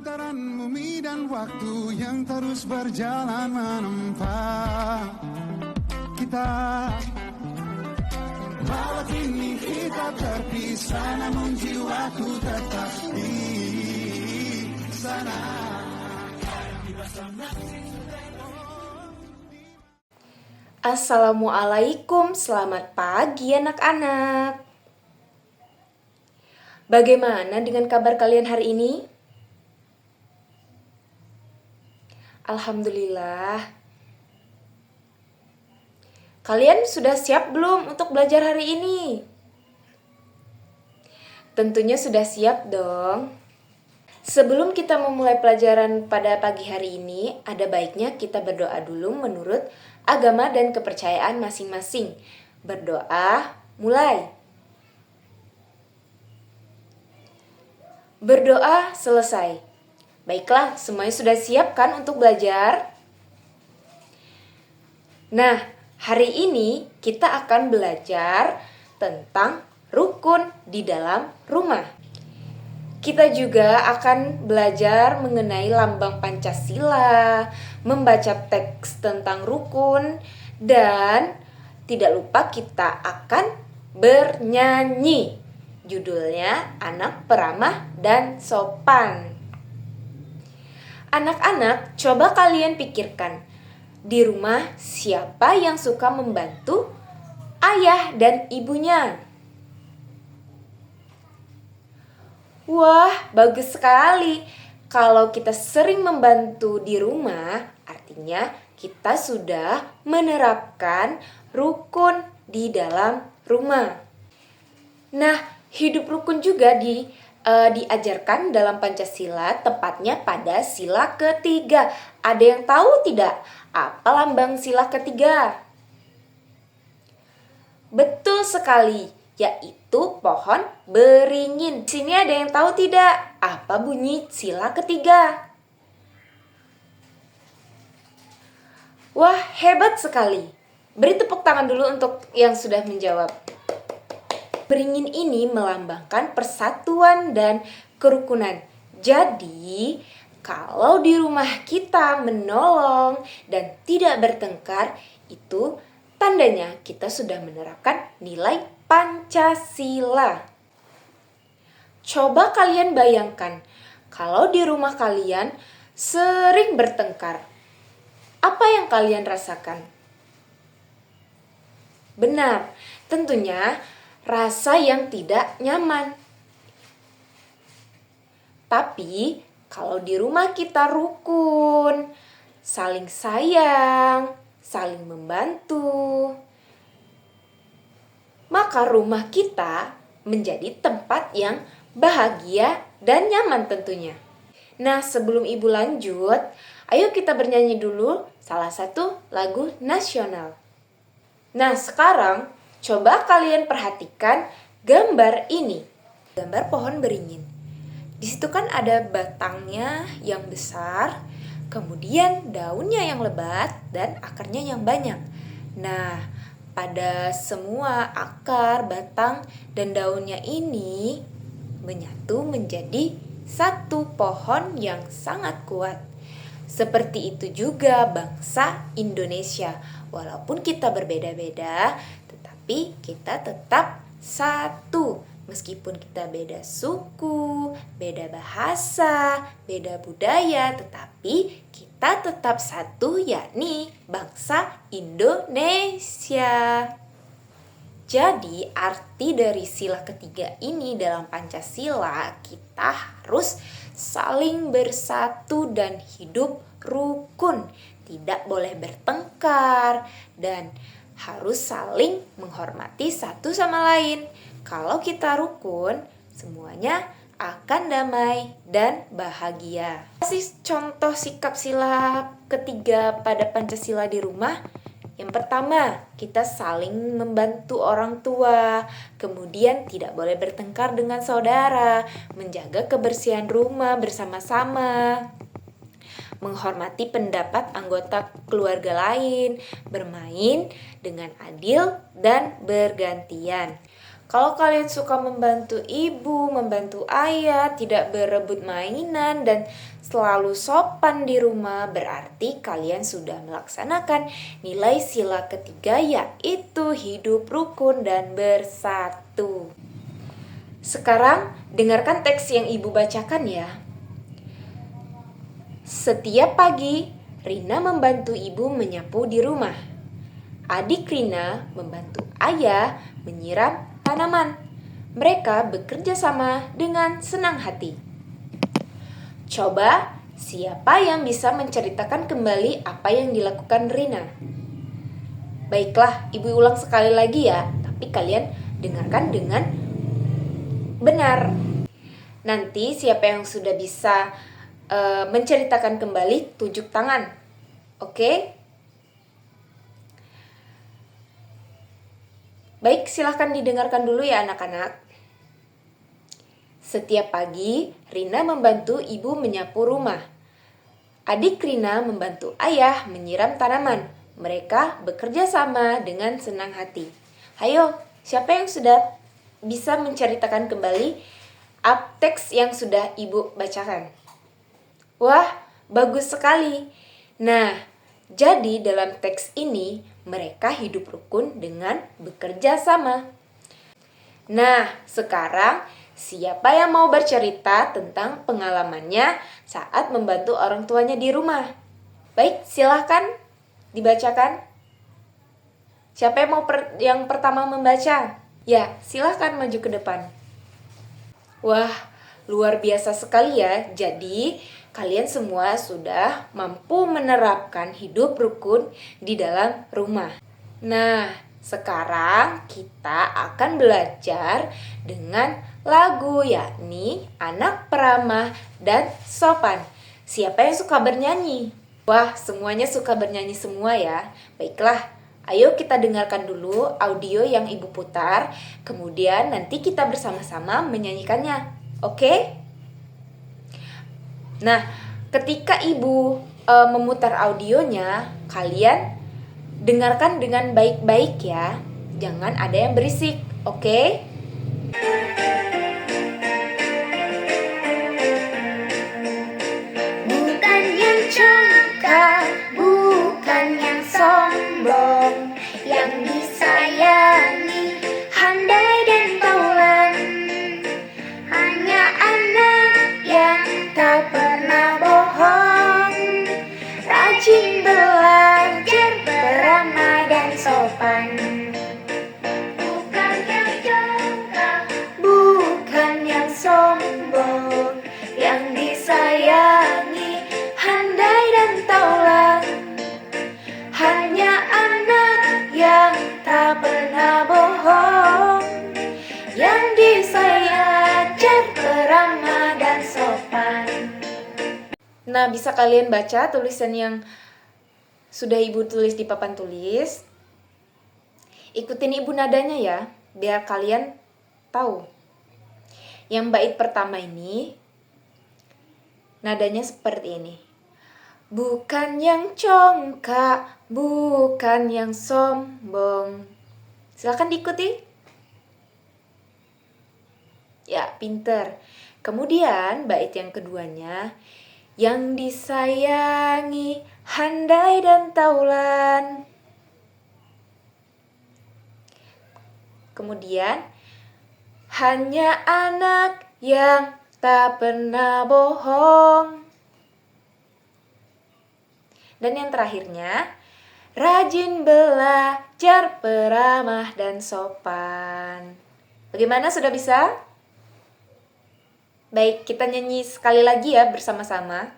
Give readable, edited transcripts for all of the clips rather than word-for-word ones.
Lantaran bumi dan waktu yang terus berjalan menempa kita, walau kini kita terpisah, namun jiwaku tetap di sana. Assalamualaikum, selamat pagi anak-anak. Bagaimana dengan kabar kalian hari ini? Alhamdulillah. Kalian sudah siap belum untuk belajar hari ini? Tentunya sudah siap dong. Sebelum kita memulai pelajaran pada pagi hari ini, ada baiknya kita berdoa dulu menurut agama dan kepercayaan masing-masing. Berdoa, mulai. Berdoa selesai. Baiklah, semuanya sudah siap kan untuk belajar? Nah, hari ini kita akan belajar tentang rukun di dalam rumah. Kita juga akan belajar mengenai lambang Pancasila, membaca teks tentang rukun, dan tidak lupa kita akan bernyanyi. Judulnya Anak Peramah dan Sopan. Anak-anak, coba kalian pikirkan, di rumah siapa yang suka membantu ayah dan ibunya? Wah, bagus sekali. Kalau kita sering membantu di rumah, artinya kita sudah menerapkan rukun di dalam rumah. Nah, hidup rukun juga diajarkan dalam Pancasila, tepatnya pada sila ketiga. Ada yang tahu tidak apa lambang sila ketiga? Betul sekali, yaitu pohon beringin. Di sini ada yang tahu tidak apa bunyi sila ketiga? Wah, hebat sekali. Beri tepuk tangan dulu untuk yang sudah menjawab. Beringin ini melambangkan persatuan dan kerukunan. Jadi, kalau di rumah kita menolong dan tidak bertengkar, itu tandanya kita sudah menerapkan nilai Pancasila. Coba kalian bayangkan, kalau di rumah kalian sering bertengkar, apa yang kalian rasakan? Benar, tentunya rasa yang tidak nyaman. Tapi kalau di rumah kita rukun, saling sayang, saling membantu, maka rumah kita menjadi tempat yang bahagia dan nyaman tentunya. Nah, sebelum Ibu lanjut, ayo kita bernyanyi dulu salah satu lagu nasional. Nah, sekarang coba kalian perhatikan gambar ini. Gambar pohon beringin. Di situ kan ada batangnya yang besar, kemudian daunnya yang lebat dan akarnya yang banyak. Nah, pada semua akar, batang, dan daunnya ini menyatu menjadi satu pohon yang sangat kuat. Seperti itu juga bangsa Indonesia. Walaupun kita berbeda-beda, tetapi kita tetap satu. Meskipun kita beda suku, beda bahasa, beda budaya, tetapi kita tetap satu, yakni bangsa Indonesia. Jadi arti dari sila ketiga ini dalam Pancasila, kita harus saling bersatu dan hidup rukun. Tidak boleh bertengkar dan harus saling menghormati satu sama lain. Kalau kita rukun, semuanya akan damai dan bahagia. Kasih contoh sikap sila ketiga pada Pancasila di rumah. Yang pertama, kita saling membantu orang tua, kemudian tidak boleh bertengkar dengan saudara, menjaga kebersihan rumah bersama-sama, menghormati pendapat anggota keluarga lain, bermain dengan adil dan bergantian. Kalau kalian suka membantu ibu, membantu ayah, tidak berebut mainan, dan selalu sopan di rumah, berarti kalian sudah melaksanakan nilai sila ketiga, yaitu hidup rukun dan bersatu. Sekarang dengarkan teks yang ibu bacakan ya. Setiap pagi, Rina membantu ibu menyapu di rumah. Adik Rina membantu ayah menyiram tanaman. Mereka bekerja sama dengan senang hati. Coba, siapa yang bisa menceritakan kembali apa yang dilakukan Rina? Baiklah, ibu ulang sekali lagi ya, tapi kalian dengarkan dengan benar. Nanti siapa yang sudah bisa menceritakan kembali, tunjuk tangan. Oke? Baik, silahkan didengarkan dulu ya anak-anak. Setiap pagi, Rina membantu ibu menyapu rumah. Adik Rina membantu ayah menyiram tanaman. Mereka bekerja sama dengan senang hati. Ayo, siapa yang sudah bisa menceritakan kembali teks yang sudah ibu bacakan? Wah, bagus sekali. Nah, jadi dalam teks ini mereka hidup rukun dengan bekerja sama. Nah, sekarang siapa yang mau bercerita tentang pengalamannya saat membantu orang tuanya di rumah? Baik, silahkan dibacakan. Siapa yang mau yang pertama membaca? Ya, silahkan maju ke depan. Wah, luar biasa sekali ya. Jadi, kalian semua sudah mampu menerapkan hidup rukun di dalam rumah. Nah, sekarang kita akan belajar dengan lagu, yakni Anak Peramah dan Sopan. Siapa yang suka bernyanyi? Wah, semuanya suka bernyanyi semua ya. Baiklah, ayo kita dengarkan dulu audio yang ibu putar. Kemudian nanti kita bersama-sama menyanyikannya. Oke? Nah, ketika ibu memutar audionya, kalian dengarkan dengan baik-baik ya. Jangan ada yang berisik, oke? Bukan yang congkak, bukan yang sombong, yang disayangi, handai dan taulan. Hanya anak yang tak pernah bohong, rajin belajar, beramah dan sopan. Bukan yang congkak, bukan yang sombong, yang disayangi, handai dan taulan. Hanya anak yang tak pernah bohong, yang disayangi, beramah dan sopan. Nah, bisa kalian baca tulisan yang sudah ibu tulis di papan tulis. Ikutin ibu nadanya ya, biar kalian tahu. Yang bait pertama ini, nadanya seperti ini. Bukan yang congkak, bukan yang sombong. Silakan diikuti. Ya, pinter. Kemudian bait yang keduanya, yang disayangi, handai dan taulan. Kemudian, hanya anak yang tak pernah bohong. Dan yang terakhirnya, rajin belajar, peramah dan sopan. Bagaimana, sudah bisa? Baik, kita nyanyi sekali lagi ya bersama-sama.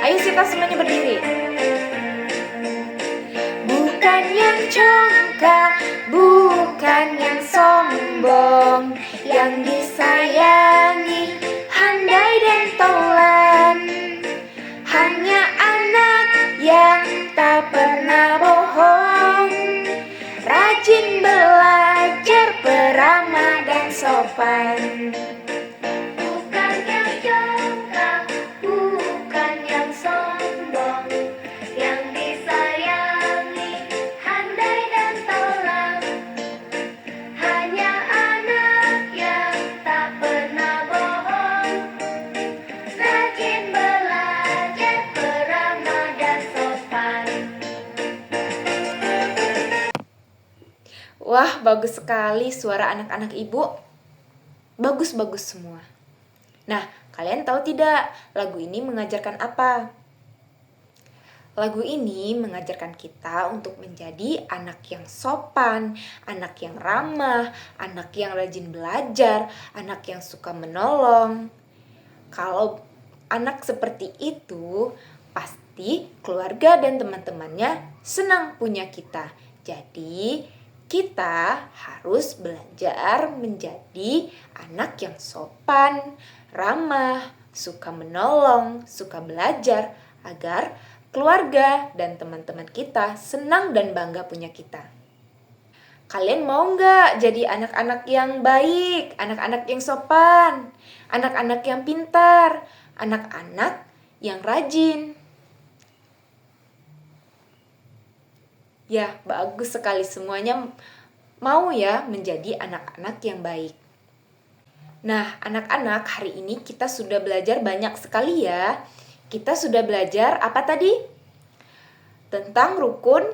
Ayo kita semuanya berdiri. Bukan yang congkak, bukan yang sombong, yang disayangi, handai dan taulan. Hanya anak yang tak pernah bohong, rajin belajar, beramah dan sopan. Bukan yang congkak, bukan yang sombong, yang disayangi, bagus sekali suara anak-anak ibu. Bagus-bagus semua. Nah, kalian tahu tidak lagu ini mengajarkan apa? Lagu ini mengajarkan kita untuk menjadi anak yang sopan, anak yang ramah, anak yang rajin belajar, anak yang suka menolong. Kalau anak seperti itu, pasti keluarga dan teman-temannya senang punya kita. Jadi, kita harus belajar menjadi anak yang sopan, ramah, suka menolong, suka belajar agar keluarga dan teman-teman kita senang dan bangga punya kita. Kalian mau nggak jadi anak-anak yang baik, anak-anak yang sopan, anak-anak yang pintar, anak-anak yang rajin? Ya, bagus sekali semuanya mau ya menjadi anak-anak yang baik. Nah, anak-anak, hari ini kita sudah belajar banyak sekali ya. Kita sudah belajar apa tadi? Tentang rukun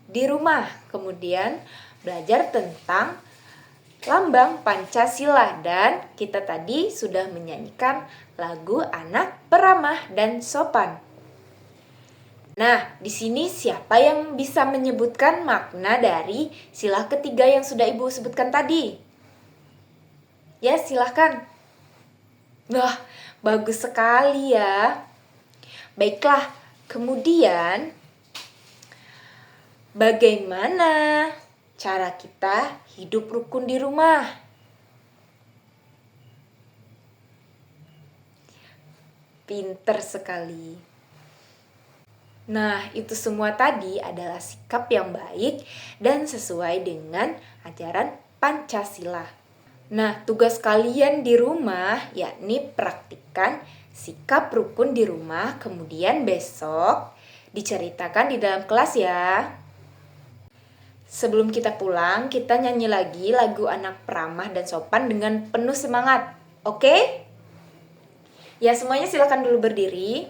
di rumah. Kemudian belajar tentang lambang Pancasila. Dan kita tadi sudah menyanyikan lagu Anak Peramah dan Sopan. Nah, di sini siapa yang bisa menyebutkan makna dari sila ketiga yang sudah Ibu sebutkan tadi? Ya, silahkan. Wah, bagus sekali ya. Baiklah, kemudian bagaimana cara kita hidup rukun di rumah? Pinter sekali. Nah, itu semua tadi adalah sikap yang baik dan sesuai dengan ajaran Pancasila. Nah, tugas kalian di rumah yakni praktikkan sikap rukun di rumah, kemudian besok diceritakan di dalam kelas ya. Sebelum kita pulang, kita nyanyi lagi lagu Anak Peramah dan Sopan dengan penuh semangat. Oke? Ya, semuanya silakan dulu berdiri.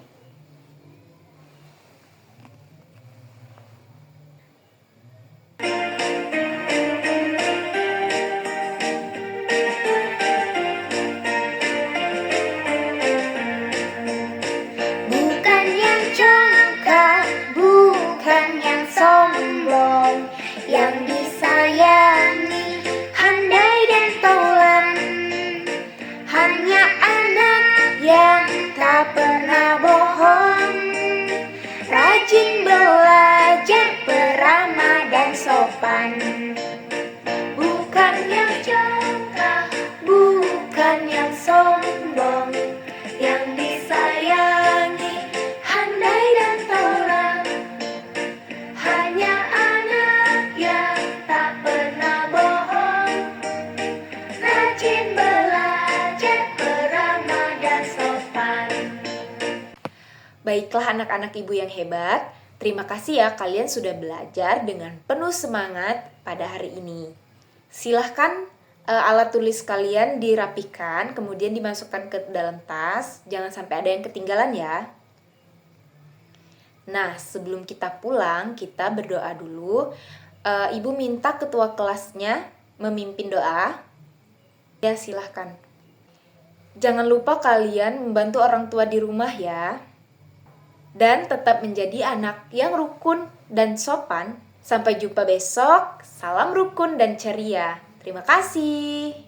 Bukan yang congkak, bukan yang sombong, yang disayangi, handai dan taulan. Hanya anak yang tak pernah bohong, rajin belajar, peramah dan sopan. Bukan yang congkak, bukan yang sombong, yang disayangi, handai dan taulan. Hanya anak yang tak pernah bohong, rajin belajar, peramah dan sopan. Baiklah anak-anak ibu yang hebat, terima kasih ya kalian sudah belajar dengan penuh semangat pada hari ini. Silahkan alat tulis kalian dirapikan, kemudian dimasukkan ke dalam tas, jangan sampai ada yang ketinggalan ya. Nah, sebelum kita pulang, kita berdoa dulu. Ibu minta ketua kelasnya memimpin doa. Ya, silahkan. Jangan lupa kalian membantu orang tua di rumah ya. Dan tetap menjadi anak yang rukun dan sopan. Sampai jumpa besok. Salam rukun dan ceria. Terima kasih.